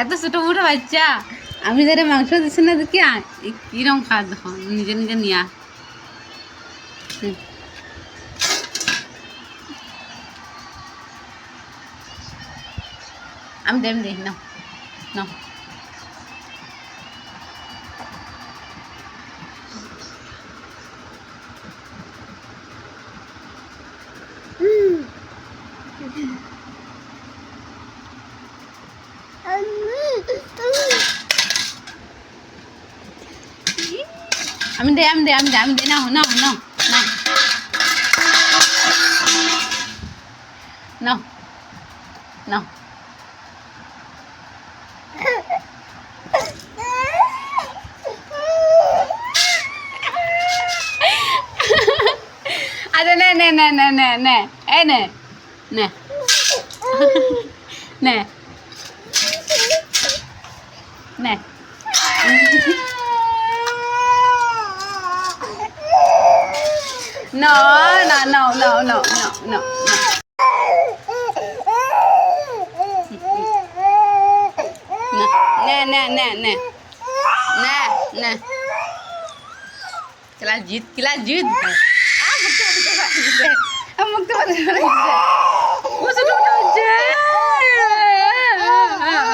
এত ছোট বড় বাচ্চা আমি যারা মাংস দিচ্ছি না দেখি কিরম খাওয়া দেখো নিজে নিজে নিয়া আমি দেম দেখ নাও নাও আমি দে নাও নাও নাও নাও নাও নাও আরে নে নে নে নে নে নে এই নে নে নে নে No, no, no, no, no, no, no, no. Nè, nè, nè, nè. Nè, nè. Kila jid. Ah, mukti balik. Ah, mukti balik.